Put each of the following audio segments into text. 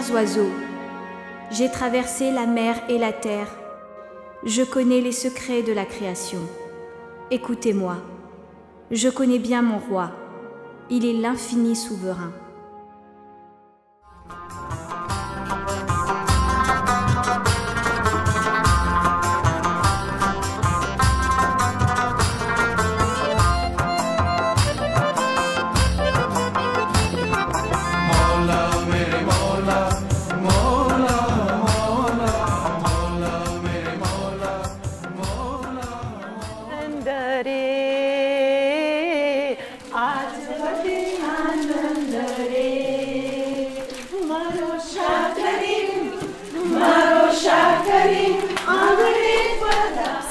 les oiseaux. J'ai traversé la mer et la terre. Je connais les secrets de la création. Écoutez-moi. Je connais bien mon roi. Il est l'infini souverain.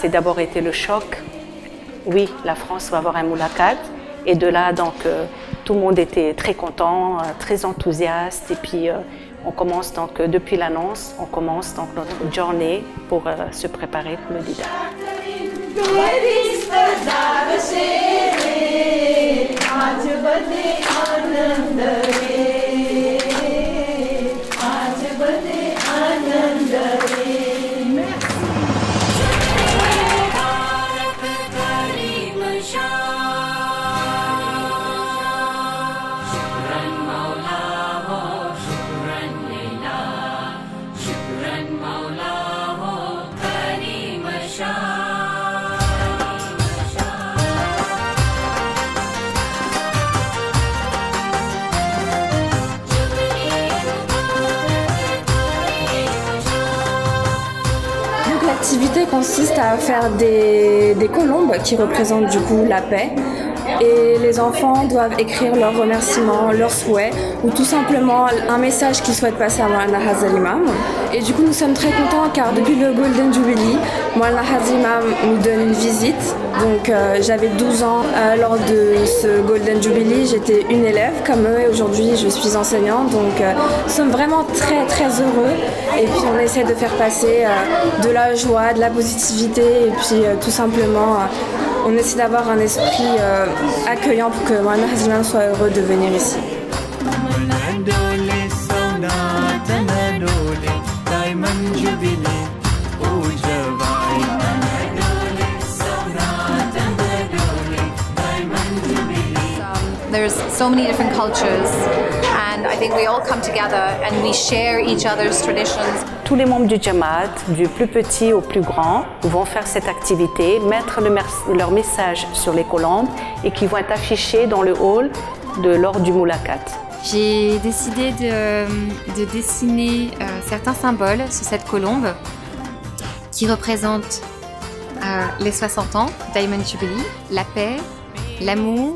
C'est d'abord été le choc. Oui, la France va avoir un moulakat. Et de là, donc, tout le monde était très content, très enthousiaste. Et puis, on commence donc, depuis l'annonce, on commence donc notre journée pour se préparer pour le dida. L'activité consiste à faire des colombes qui représentent du coup la paix. Et les enfants doivent écrire leurs remerciements, leurs souhaits ou tout simplement un message qu'ils souhaitent passer à Maulana Hazal Imam. Et du coup nous sommes très contents car depuis le Golden Jubilee, Maulana Hazal Imam nous donne une visite. Donc j'avais 12 ans lors de ce Golden Jubilee, j'étais une élève comme eux et aujourd'hui je suis enseignante. Donc nous sommes vraiment très très heureux et puis on essaie de faire passer de la joie, de la positivité et puis tout simplement on essaie d'avoir un esprit accueillant pour que Maulana Hazal Imam soit heureux de venir ici. There's so many different cultures and I think we all come together and we share each other's traditions. Tous les membres du Jamaat, du plus petit au plus grand, vont faire cette activité, mettre leur message sur les colombes et qui vont être affichés dans le hall lors du moulakat. J'ai décidé de dessiner certains symboles sur cette colombe qui représentent les 60 ans, Diamond Jubilee, la paix, l'amour,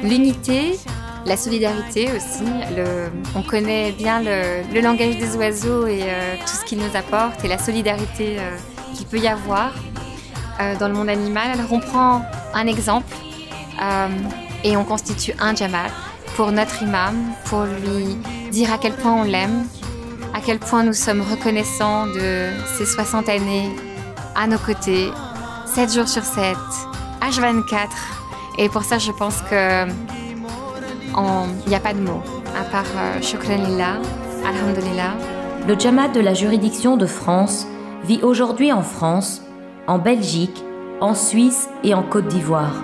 l'unité, la solidarité aussi. On connaît bien le langage des oiseaux et tout ce qu'ils nous apportent et la solidarité qu'il peut y avoir dans le monde animal. Alors on prend un exemple et on constitue un Jamaat pour notre imam, pour lui dire à quel point on l'aime, à quel point nous sommes reconnaissants de ces 60 années à nos côtés, 7 jours sur 7, H24. Et pour ça, je pense qu'il n'y a pas de mots, à part Shukran Lillah, Alhamdulillah. Le Jamaat de la juridiction de France vit aujourd'hui en France, en Belgique, en Suisse et en Côte d'Ivoire.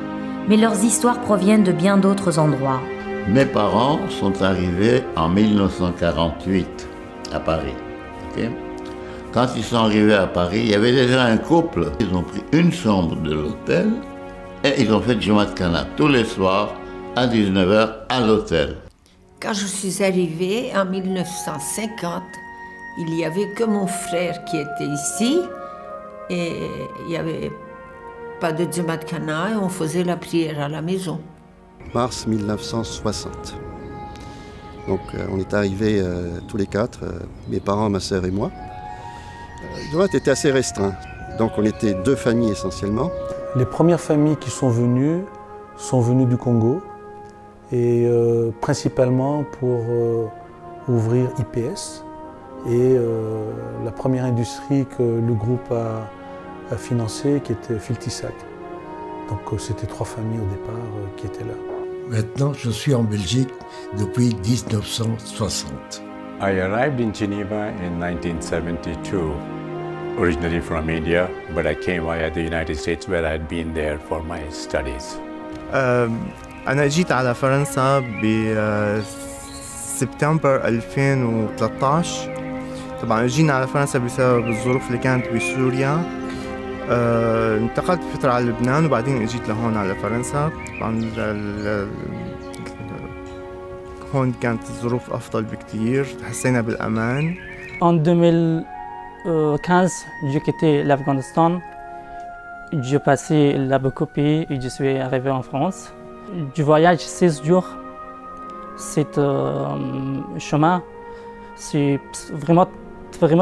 Mais leurs histoires proviennent de bien d'autres endroits. Mes parents sont arrivés en 1948 à Paris. Okay? Quand ils sont arrivés à Paris, il y avait déjà un couple. Ils ont pris une chambre de l'hôtel et ils ont fait Jamaat Khana tous les soirs à 19h à l'hôtel. Quand je suis arrivée en 1950, il n'y avait que mon frère qui était ici et il n'y avait pas de Jamaat Khana et on faisait la prière à la maison. Mars 1960. Donc on est arrivés tous les quatre, mes parents, ma sœur et moi. Le Jamaat était assez restreint, donc on était 2 familles essentiellement. Les premières familles qui sont venues du Congo et principalement pour ouvrir IPS et la première industrie que le groupe a financée qui était Filtisac. Donc c'était 3 familles au départ qui étaient là. Maintenant je suis en Belgique depuis 1960. I arrived in Geneva in 1972, originally from India, but I came via the United States where I had been there for my studies. أنا جيت على فرنسا بسبتمبر 2013. طبعا جينا على فرنسا بسبب الظروف اللي كانت بسوريا. انتقلت فترة على لبنان وبعدين اجيت لهون على فرنسا. طبعا هون كانت الظروف أفضل بكتير، حسينا بالأمان. En 2015, j'ai quitté l'Afghanistan. J'ai passé la Bocopie et je suis arrivé en France. Du voyage 6 jours, c'est chemin, c'est vraiment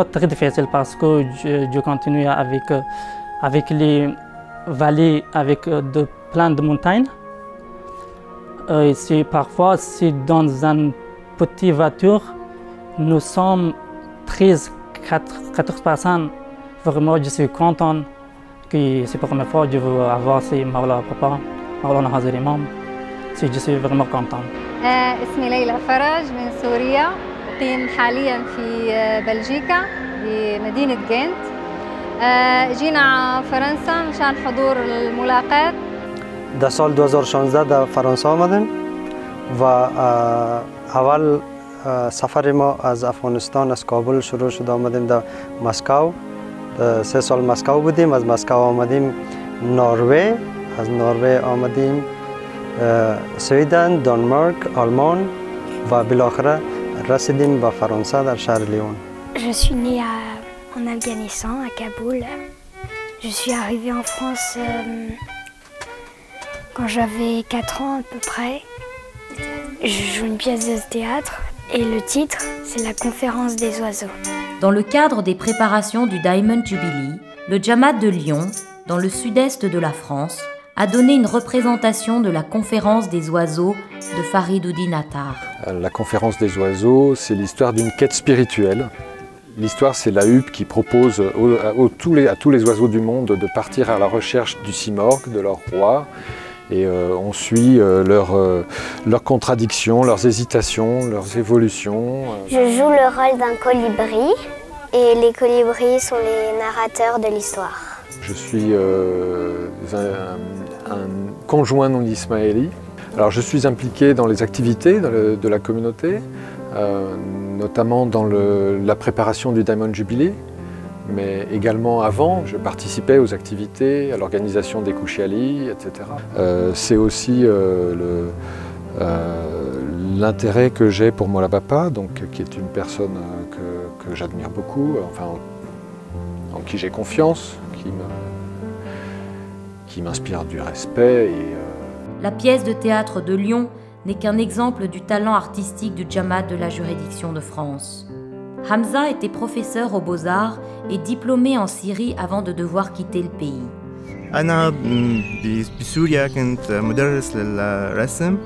très difficile parce que je continue avec les vallées, avec plein de montagnes. Parfois, c'est dans une petite voiture, nous sommes 13, 14 personnes. Vraiment, je suis content que c'est la première fois que je veux avoir ces Mawla Papa, Mawlana Hazar Imam. Je suis vraiment content. اسمي ليلى فرج من سوريا، أقيم حاليا في بلجيكا بمدينة جنت. جينا فرنسا مشان حضور الملاقات. در سال 2016 در فرانسه آمدیم و اول سفر ما از افغانستان از کابل شروع شد، آمدیم در مسکو. 3 سال مسکو بودیم، از مسکو آمدیم نروژ، از نروژ آمدیم سویدن، دانمارک، آلمان و بالاخره رسیدیم به فرانسه در شهر لیون. Je suis née en Afghanistan, à Kaboul. Je suis arrivée en France quand j'avais 4 ans à peu près. Je joue une pièce de théâtre et le titre, c'est la conférence des oiseaux. Dans le cadre des préparations du Diamond Jubilee, le Jamaat de Lyon, dans le sud-est de la France, a donné une représentation de la conférence des oiseaux de Faridoudine Attar. La conférence des oiseaux, c'est l'histoire d'une quête spirituelle. L'histoire, c'est la huppe qui propose à tous les oiseaux du monde de partir à la recherche du simorgue, de leur roi. Et on suit leurs contradictions, leurs hésitations, leurs évolutions. Je joue le rôle d'un colibri et les colibris sont les narrateurs de l'histoire. Je suis un conjoint non ismaéli. Alors je suis impliqué dans les activités de la communauté, notamment dans la préparation du Diamond Jubilee. Mais également avant, je participais aux activités, à l'organisation des Kouchiali, etc. C'est aussi l'intérêt que j'ai pour Mawla Papa, qui est une personne que j'admire beaucoup, enfin, en qui j'ai confiance, qui m'inspire du respect. La pièce de théâtre de Lyon n'est qu'un exemple du talent artistique du Jamaat de la juridiction de France. Hamza était professeur aux Beaux-Arts et diplômé en Syrie avant de devoir quitter le pays. أنا بسوريا كنت مدرس للرسم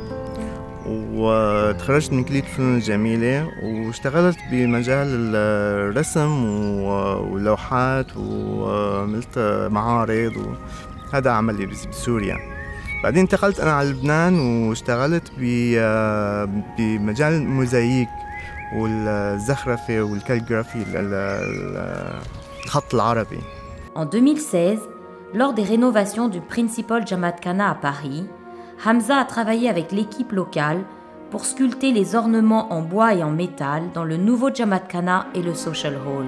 وتخرجت من كلية الفنون الجميلة واشتغلت بمجال الرسم واللوحات وعملت معارض وهذا عملي بسوريا. بعدين انتقلت أنا على لبنان واشتغلت بمجال الموزاييك والزخرفة والكاليغرافي الخط العربي. En 2016, lors des rénovations du Principal Jamaat Khana à Paris, Hamza a travaillé avec l'équipe locale pour sculpter les ornements en bois et en métal dans le nouveau Jamaat Khana et le Social Hall.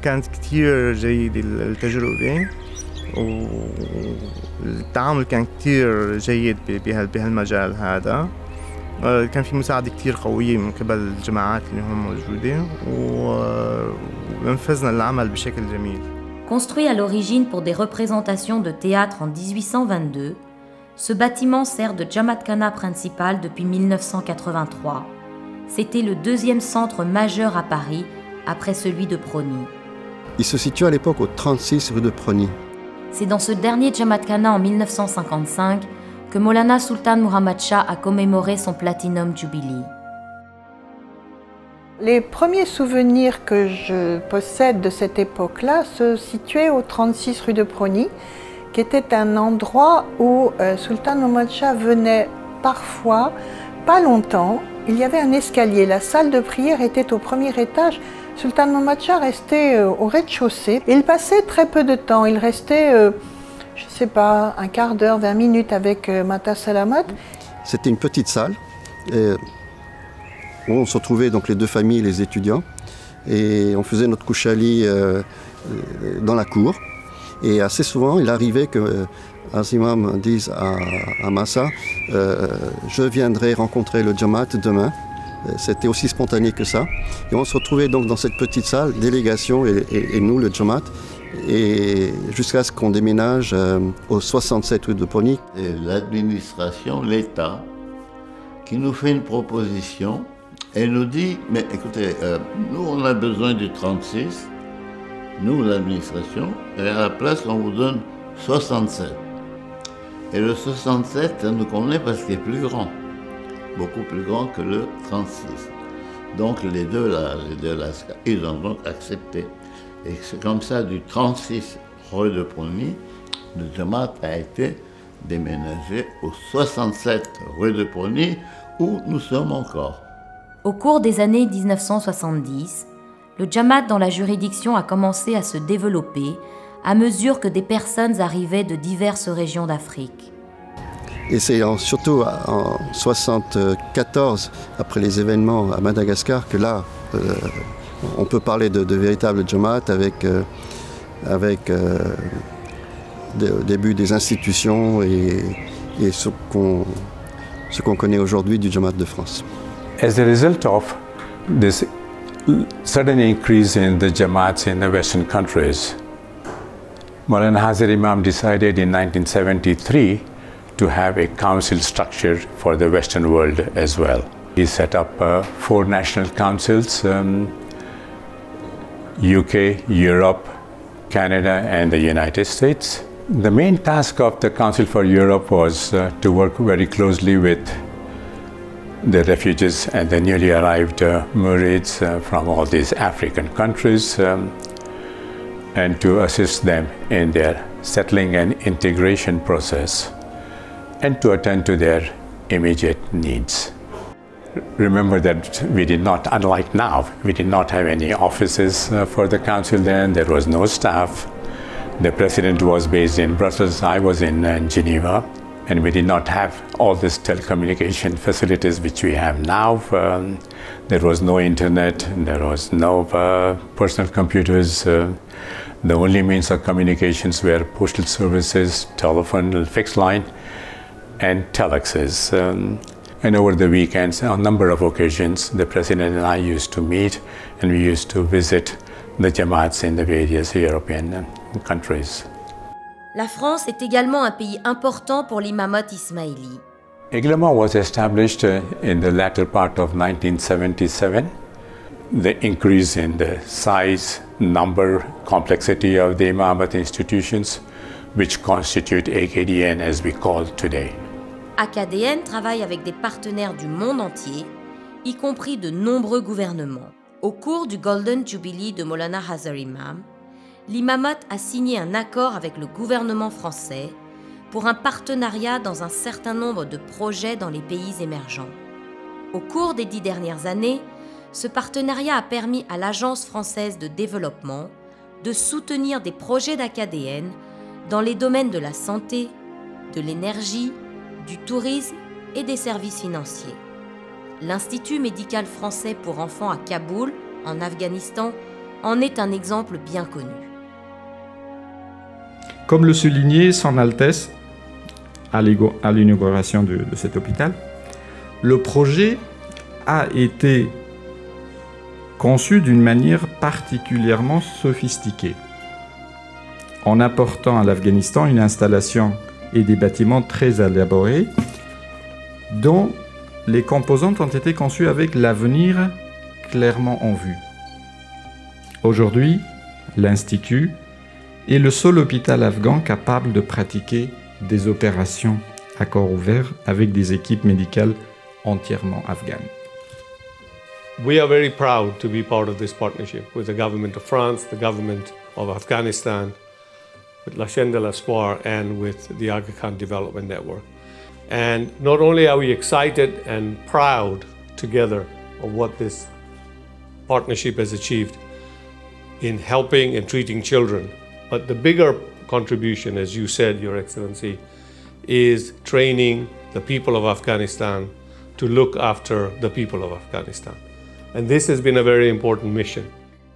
كانت كتير جيدة التجربة والتعامل كان كتير جيد بهالمجال هذا. كان في مساعدة كتير قوية من قبل الجماعات اللي هم موجودة ونفذنا العمل بشكل جميل. Construit à l'origine pour des représentations de théâtre en 1822, ce bâtiment sert de Jamaat Khana principal depuis 1983. C'était le 2e centre majeur à Paris, après celui de Prony. Il se situe à l'époque au 36 rue de Prony. C'est dans ce dernier Jamaat Khana en 1955 que Maulana Sultan Muhammad Shah a commémoré son Platinum Jubilee. Les premiers souvenirs que je possède de cette époque-là se situaient au 36 rue de Prony, qui était un endroit où Sultan Muhammad Shah venait parfois, pas longtemps, il y avait un escalier. La salle de prière était au premier étage. Sultan Muhammad Shah restait au rez-de-chaussée. Il passait très peu de temps. Il restait, je ne sais pas, un quart d'heure, 20 minutes avec Mata Salamat. C'était une petite salle où on se retrouvait donc les deux familles, les étudiants, et on faisait notre couchali dans la cour. Et assez souvent, il arrivait que Imam dise à Massa je viendrai rencontrer le Jamaat demain. C'était aussi spontané que ça. Et on se retrouvait donc dans cette petite salle, délégation et nous, le Jamaat, et jusqu'à ce qu'on déménage au 67 rue de Pony. L'administration, l'État, qui nous fait une proposition et nous dit, mais écoutez, nous on a besoin du 36, nous l'administration, et à la place on vous donne 67. Et le 67, ça nous convenait parce qu'il est plus grand, beaucoup plus grand que le 36. Donc les deux là, ils ont donc accepté. Et c'est comme ça, du 36 rue de Pony, le Jamaat a été déménagé au 67 rue de Pony, où nous sommes encore. Au cours des années 1970, le Jamaat dans la juridiction a commencé à se développer à mesure que des personnes arrivaient de diverses régions d'Afrique. Et c'est surtout en 1974, après les événements à Madagascar, que là, on peut parler de véritable Jamaat avec le début des institutions et ce qu'on connaît aujourd'hui du Jamaat de France. As a result of this sudden increase in the Jamaats in the Western countries, Maulana Hazar Imam decided in 1973 to have a council structure for the Western world as well. He set up 4 national councils, UK, Europe, Canada and the United States. The main task of the Council for Europe was to work very closely with the refugees and the newly arrived Murids from all these African countries and to assist them in their settling and integration process and to attend to their immediate needs. Remember that we did not, unlike now, we did not have any offices for the council then, there was no staff. The president was based in Brussels, I was in Geneva, and we did not have all these telecommunication facilities which we have now. There was no internet, there was no personal computers. The only means of communications were postal services, telephone, fixed line, and telexes. And over the weekends, on a number of occasions, the president and I used to meet and we used to visit the Jamaats in the various European countries. La France est également un pays important pour l'imamat ismaïli. Iglama was established in the latter part of 1977. The increase in the size, number, complexity of the imamat institutions, which constitute AKDN as we call today. AKDN travaille avec des partenaires du monde entier, y compris de nombreux gouvernements. Au cours du Golden Jubilee de Maulana Hazar Imam, l'imamat a signé un accord avec le gouvernement français pour un partenariat dans un certain nombre de projets dans les pays émergents. Au cours des 10 dernières années, ce partenariat a permis à l'Agence française de développement de soutenir des projets d'AKDN dans les domaines de la santé, de l'énergie, du tourisme et des services financiers. L'Institut médical français pour enfants à Kaboul, en Afghanistan, en est un exemple bien connu. Comme le soulignait Son Altesse à l'inauguration de cet hôpital, le projet a été conçu d'une manière particulièrement sophistiquée, en apportant à l'Afghanistan une installation et des bâtiments très élaborés, dont les composantes ont été conçues avec l'avenir clairement en vue. Aujourd'hui, l'Institut est le seul hôpital afghan capable de pratiquer des opérations à corps ouvert avec des équipes médicales entièrement afghanes. We are very proud to be part of this partnership with the government of France, the government of Afghanistan, with La Chaîne de l'Espoir and with the Aga Khan Development Network. And not only are we excited and proud together of what this partnership has achieved in helping and treating children. But the bigger contribution, as you said, Your Excellency, is training the people of Afghanistan to look after the people of Afghanistan. And this has been a very important mission.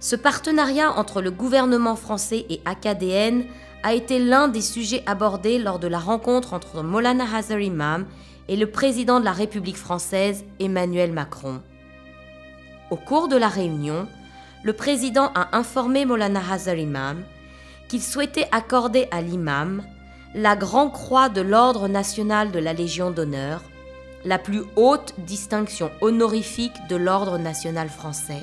Ce partenariat entre le gouvernement français et AKDN a été l'un des sujets abordés lors de la rencontre entre Maulana Azhar Imam et le président de la République française, Emmanuel Macron. Au cours de la réunion, le président a informé Maulana Azhar Imam qu'il souhaitait accorder à l'imam la Grande Croix de l'Ordre national de la Légion d'honneur, la plus haute distinction honorifique de l'Ordre national français.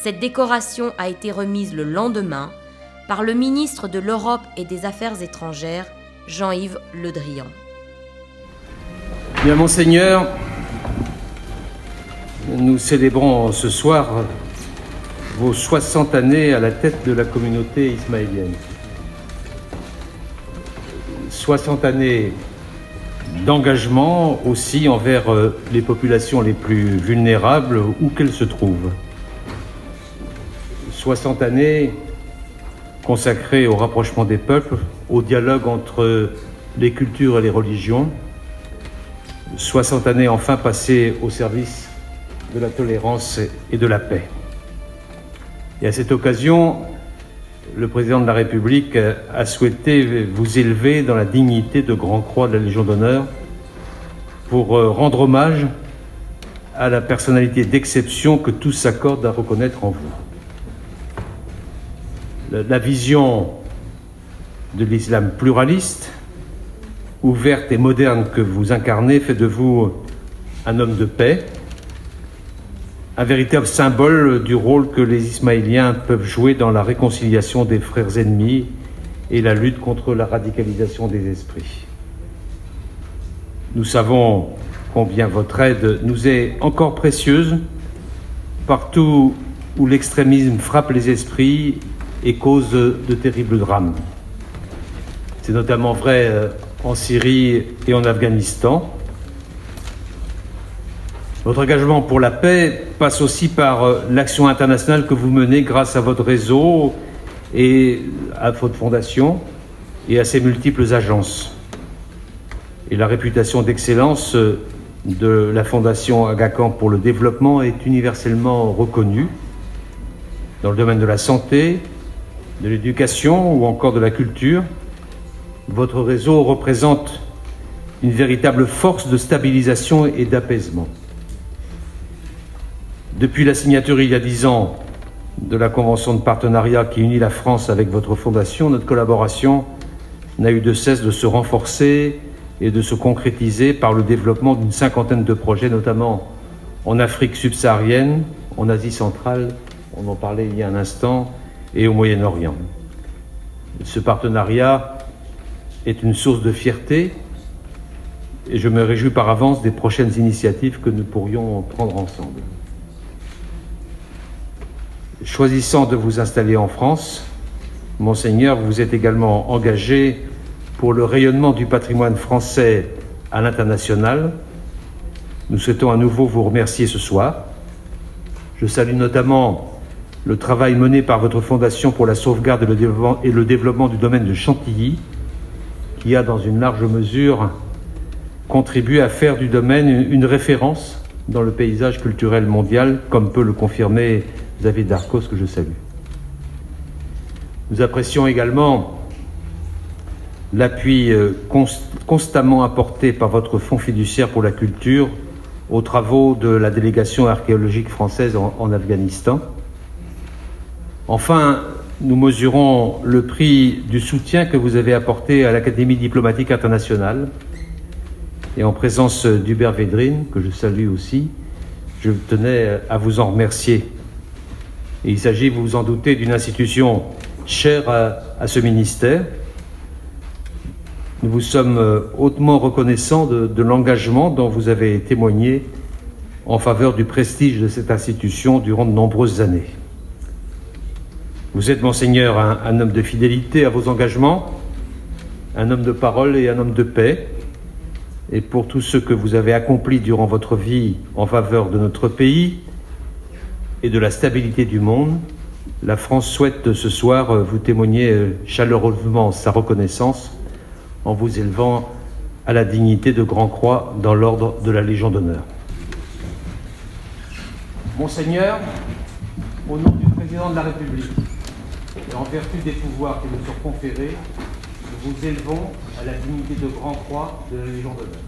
Cette décoration a été remise le lendemain par le ministre de l'Europe et des Affaires étrangères, Jean-Yves Le Drian. Bien, Monseigneur, nous célébrons ce soir vos 60 années à la tête de la communauté ismaélienne. 60 années d'engagement aussi envers les populations les plus vulnérables où qu'elles se trouvent. 60 années consacrées au rapprochement des peuples, au dialogue entre les cultures et les religions. 60 années enfin passées au service de la tolérance et de la paix. Et à cette occasion, le président de la République a souhaité vous élever dans la dignité de Grand Croix de la Légion d'honneur pour rendre hommage à la personnalité d'exception que tous s'accordent à reconnaître en vous. La vision de l'islam pluraliste, ouverte et moderne que vous incarnez fait de vous un homme de paix, un véritable symbole du rôle que les Ismaéliens peuvent jouer dans la réconciliation des frères ennemis et la lutte contre la radicalisation des esprits. Nous savons combien votre aide nous est encore précieuse partout où l'extrémisme frappe les esprits et cause de terribles drames. C'est notamment vrai en Syrie et en Afghanistan. Votre engagement pour la paix passe aussi par l'action internationale que vous menez grâce à votre réseau et à votre fondation et à ses multiples agences. Et la réputation d'excellence de la Fondation Aga Khan pour le développement est universellement reconnue dans le domaine de la santé, de l'éducation ou encore de la culture. Votre réseau représente une véritable force de stabilisation et d'apaisement. Depuis la signature il y a 10 ans de la convention de partenariat qui unit la France avec votre fondation, notre collaboration n'a eu de cesse de se renforcer et de se concrétiser par le développement d'une 50aine de projets, notamment en Afrique subsaharienne, en Asie centrale, on en parlait il y a un instant, et au Moyen-Orient. Ce partenariat est une source de fierté et je me réjouis par avance des prochaines initiatives que nous pourrions prendre ensemble. Choisissant de vous installer en France, Monseigneur, vous êtes également engagé pour le rayonnement du patrimoine français à l'international. Nous souhaitons à nouveau vous remercier ce soir. Je salue notamment le travail mené par votre fondation pour la sauvegarde et le développement du domaine de Chantilly, qui a dans une large mesure contribué à faire du domaine une référence dans le paysage culturel mondial, comme peut le confirmer David Darcos, que je salue. Nous apprécions également l'appui constamment apporté par votre Fonds fiduciaire pour la culture aux travaux de la délégation archéologique française en Afghanistan. Enfin, nous mesurons le prix du soutien que vous avez apporté à l'Académie diplomatique internationale. Et en présence d'Hubert Védrine, que je salue aussi, je tenais à vous en remercier. Et il s'agit, vous vous en doutez, d'une institution chère à ce ministère. Nous vous sommes hautement reconnaissants de l'engagement dont vous avez témoigné en faveur du prestige de cette institution durant de nombreuses années. Vous êtes, Monseigneur, un homme de fidélité à vos engagements, un homme de parole et un homme de paix. et pour tout ce que vous avez accompli durant votre vie en faveur de notre pays et de la stabilité du monde, la France souhaite ce soir vous témoigner chaleureusement sa reconnaissance en vous élevant à la dignité de Grand Croix dans l'ordre de la Légion d'honneur. Monseigneur, au nom du Président de la République et en vertu des pouvoirs qui nous sont conférés, nous vous élevons à la dignité de Grand Croix de la Légion d'honneur.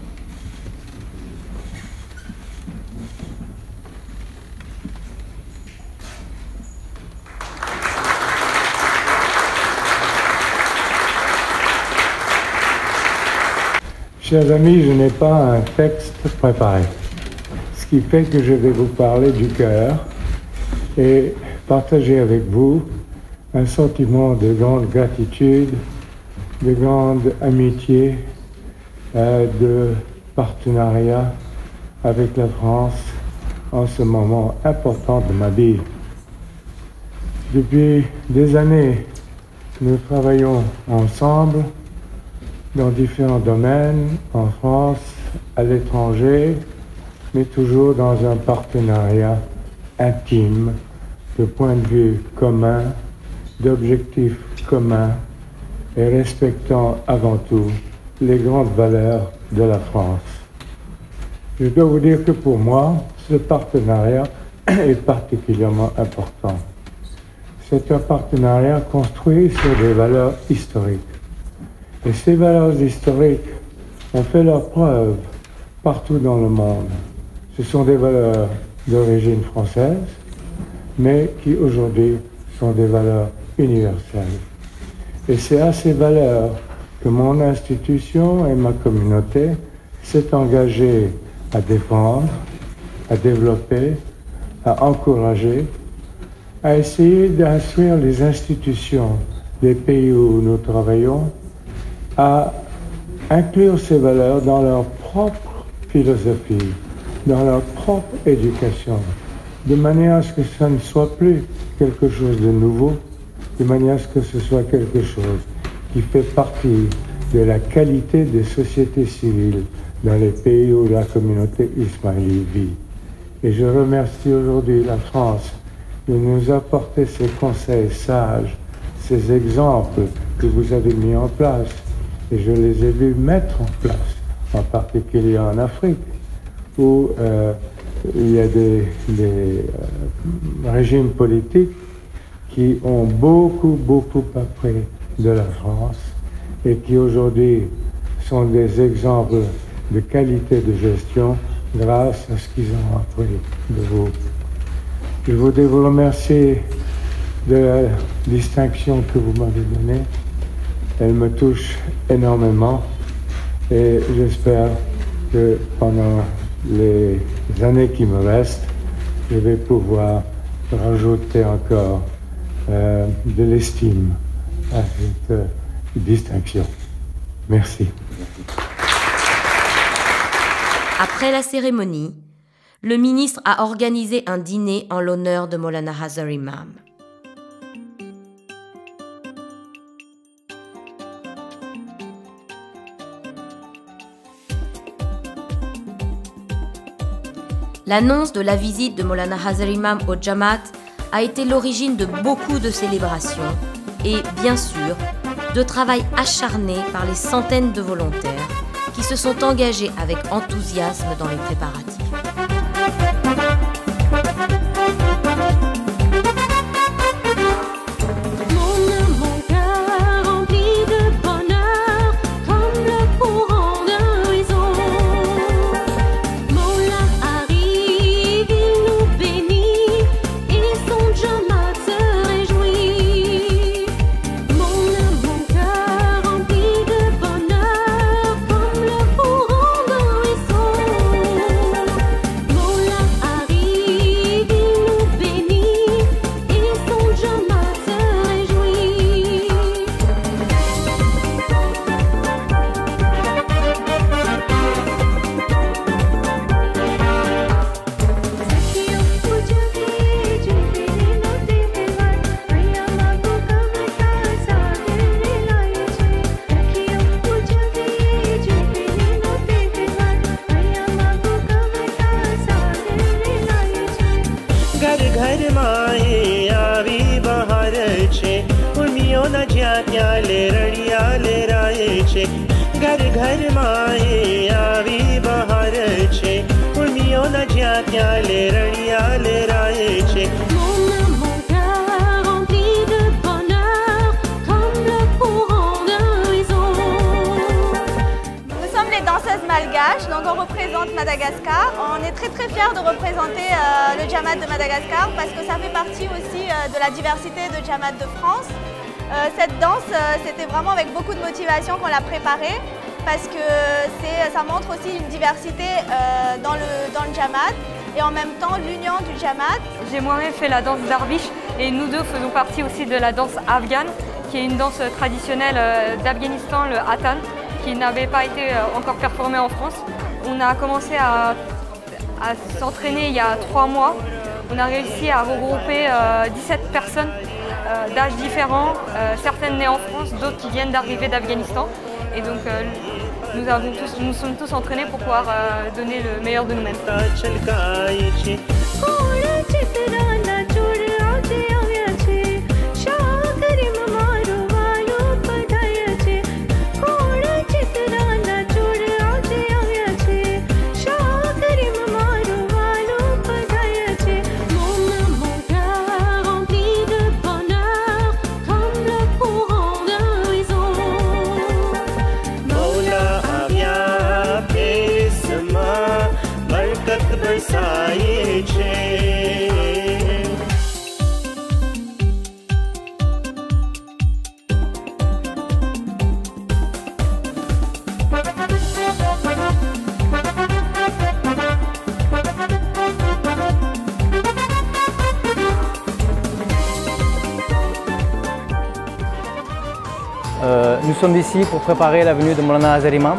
Chers amis, je n'ai pas un texte préparé, ce qui fait que je vais vous parler du cœur et partager avec vous un sentiment de grande gratitude, de grande amitié, de partenariat avec la France en ce moment important de ma vie. Depuis des années, nous travaillons ensemble dans différents domaines, en France, à l'étranger, mais toujours dans un partenariat intime, de points de vue communs, d'objectifs communs, et respectant avant tout les grandes valeurs de la France. Je dois vous dire que pour moi, ce partenariat est particulièrement important. C'est un partenariat construit sur des valeurs historiques. Et ces valeurs historiques ont fait leur preuve partout dans le monde. Ce sont des valeurs d'origine française, mais qui aujourd'hui sont des valeurs universelles. Et c'est à ces valeurs que mon institution et ma communauté s'est engagée à défendre, à développer, à encourager, à essayer d'instruire les institutions des pays où nous travaillons à inclure ces valeurs dans leur propre philosophie, dans leur propre éducation, de manière à ce que ça ne soit plus quelque chose de nouveau, de manière à ce que ce soit quelque chose qui fait partie de la qualité des sociétés civiles dans les pays où la communauté ismaélie vit. Et je remercie aujourd'hui la France de nous apporter ces conseils sages, ces exemples que vous avez mis en place. Et je les ai vus mettre en place, en particulier en Afrique, où il y a des régimes politiques qui ont beaucoup appris de la France et qui aujourd'hui sont des exemples de qualité de gestion grâce à ce qu'ils ont appris de vous. Je voudrais vous remercier de la distinction que vous m'avez donnée. Elle me touche énormément et j'espère que pendant les années qui me restent, je vais pouvoir rajouter encore de l'estime à cette distinction. Merci. Après la cérémonie, le ministre a organisé un dîner en l'honneur de Maulana Hazar Imam. L'annonce de la visite de Maulana Hazar Imam au Jamaat a été l'origine de beaucoup de célébrations et, bien sûr, de travail acharné par les centaines de volontaires qui se sont engagés avec enthousiasme dans les préparatifs. घर माए आवी बहार छे उर्मियों न ज्यात्या ले रड़िया ले राए छे घर घर माए आवी बहार छे उर्मियों न ज्यात्या ले रड़िया ले राए छे Malgache, donc on représente Madagascar. On est très fiers de représenter le Djamat de Madagascar parce que ça fait partie aussi de la diversité de Djamat de France. Cette danse, c'était vraiment avec beaucoup de motivation qu'on l'a préparée parce que ça montre aussi une diversité dans le Djamat et en même temps l'union du Djamat. J'ai moi-même fait la danse Darvish et nous deux faisons partie aussi de la danse afghane qui est une danse traditionnelle d'Afghanistan, le Hatan, qui n'avait pas été encore performé en France. On a commencé à s'entraîner il y a 3 mois. On a réussi à regrouper 17 personnes d'âges différents, certaines nées en France, d'autres qui viennent d'arriver d'Afghanistan. Et donc nous sommes tous entraînés pour pouvoir donner le meilleur de nous-mêmes. Nous sommes ici pour préparer la venue de Maulana Azhar Imam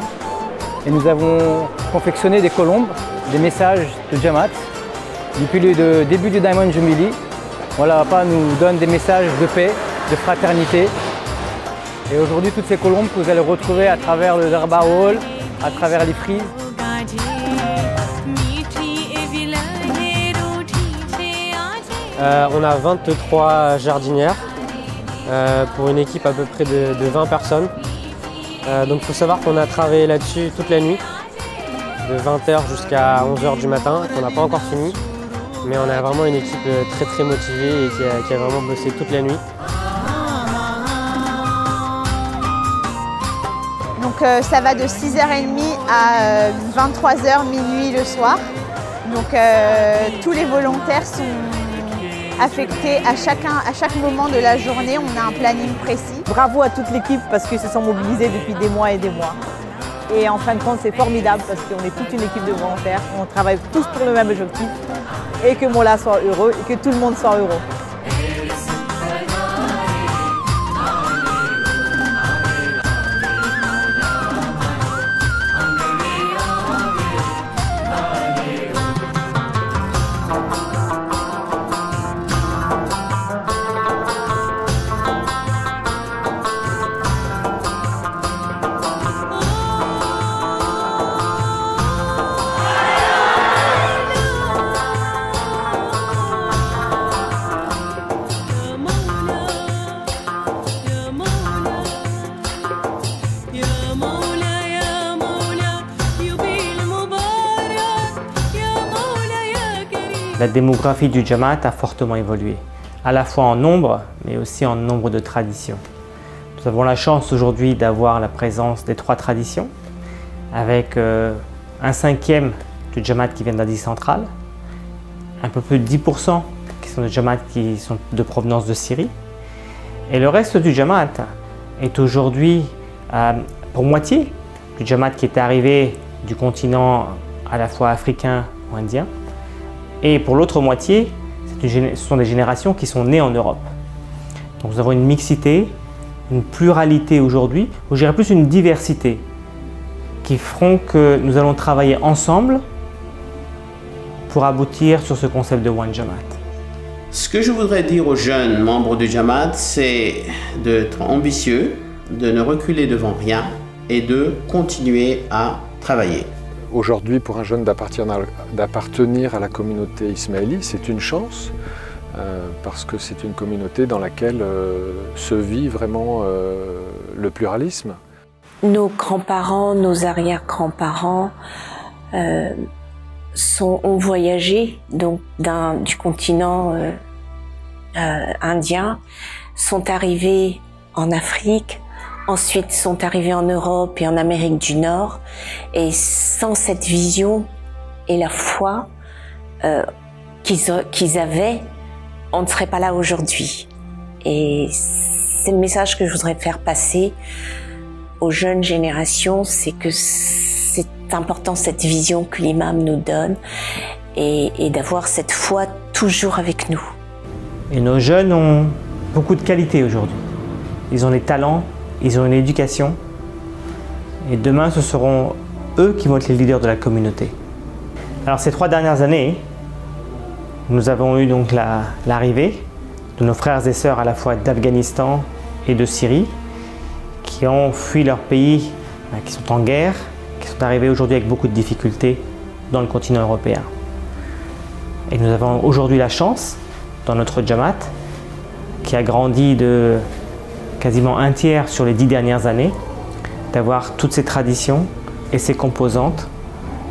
et nous avons confectionné des colombes, des messages de Djamat. Depuis le début du Diamond Jubilee, voilà, Papa nous donne des messages de paix, de fraternité. Et aujourd'hui, toutes ces colombes que vous allez retrouver à travers le Darbar Hall, à travers les frises. On a 23 jardinières pour une équipe à peu près de 20 personnes. Donc il faut savoir qu'on a travaillé là-dessus toute la nuit, de 20h jusqu'à 11h du matin, qu'on n'a pas encore fini. Mais on a vraiment une équipe très motivée et qui a vraiment bossé toute la nuit. Donc ça va de 6h30 à 23h, minuit le soir. Donc tous les volontaires sont affectés à chaque moment de la journée. On a un planning précis. Bravo à toute l'équipe parce qu'ils se sont mobilisés depuis des mois et des mois. Et en fin de compte, c'est formidable parce qu'on est toute une équipe de volontaires. On travaille tous pour le même objectif. Et que Mola soit heureux et que tout le monde soit heureux. La démographie du Djamat a fortement évolué, à la fois en nombre, mais aussi en nombre de traditions. Nous avons la chance aujourd'hui d'avoir la présence des 3 traditions, avec un 5e du Djamat qui vient d'Asie centrale, un peu plus de 10% qui sont des Djamats qui sont de provenance de Syrie, et le reste du Djamat est aujourd'hui pour moitié du Djamat qui est arrivé du continent à la fois africain ou indien, et pour l'autre moitié, ce sont des générations qui sont nées en Europe. Donc nous avons une mixité, une pluralité aujourd'hui, ou je dirais plus une diversité, qui feront que nous allons travailler ensemble pour aboutir sur ce concept de One Djamat. Ce que je voudrais dire aux jeunes membres du Djamat, c'est d'être ambitieux, de ne reculer devant rien et de continuer à travailler. Aujourd'hui, pour un jeune d'appartenir à la communauté ismaélie, c'est une chance parce que c'est une communauté dans laquelle se vit vraiment le pluralisme. Nos grands-parents, nos arrière-grands-parents ont voyagé donc du continent indien, sont arrivés en Afrique, ensuite sont arrivés en Europe et en Amérique du Nord, et sans cette vision et la foi qu'ils avaient, on ne serait pas là aujourd'hui. Et c'est le message que je voudrais faire passer aux jeunes générations, c'est que c'est important cette vision que l'imam nous donne et d'avoir cette foi toujours avec nous. Et nos jeunes ont beaucoup de qualités aujourd'hui. Ils ont des talents, ils ont une éducation, et demain ce seront eux qui vont être les leaders de la communauté. Alors ces 3 dernières années, nous avons eu donc l'arrivée de nos frères et sœurs à la fois d'Afghanistan et de Syrie, qui ont fui leur pays, qui sont en guerre, qui sont arrivés aujourd'hui avec beaucoup de difficultés dans le continent européen. Et nous avons aujourd'hui la chance, dans notre Jamaat, qui a grandi de quasiment 1/3 sur les 10 dernières années, d'avoir toutes ces traditions et ces composantes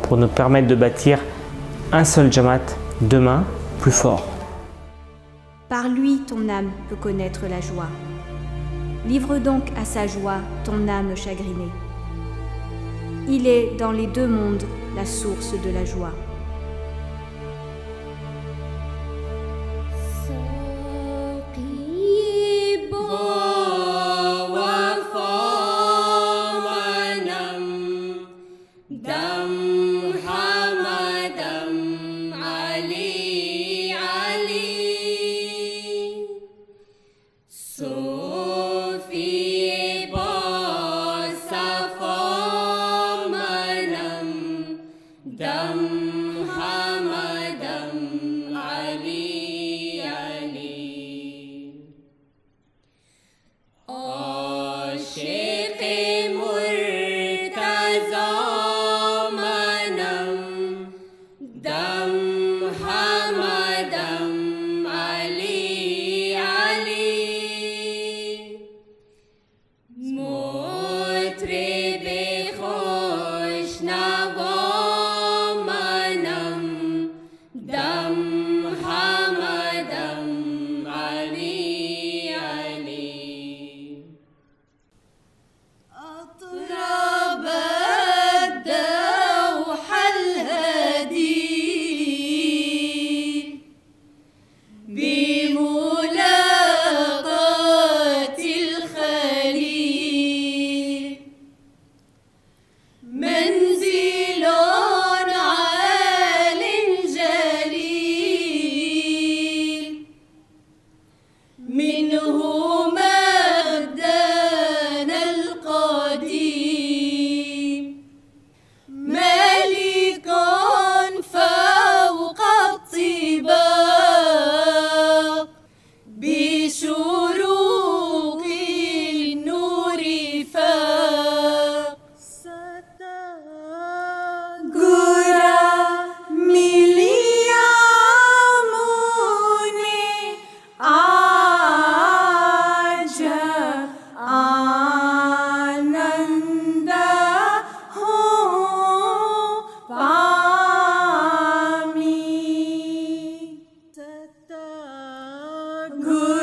pour nous permettre de bâtir un seul Jamaat demain plus fort. Par lui, ton âme peut connaître la joie. Livre donc à sa joie ton âme chagrinée. Il est dans les 2 mondes la source de la joie. Good.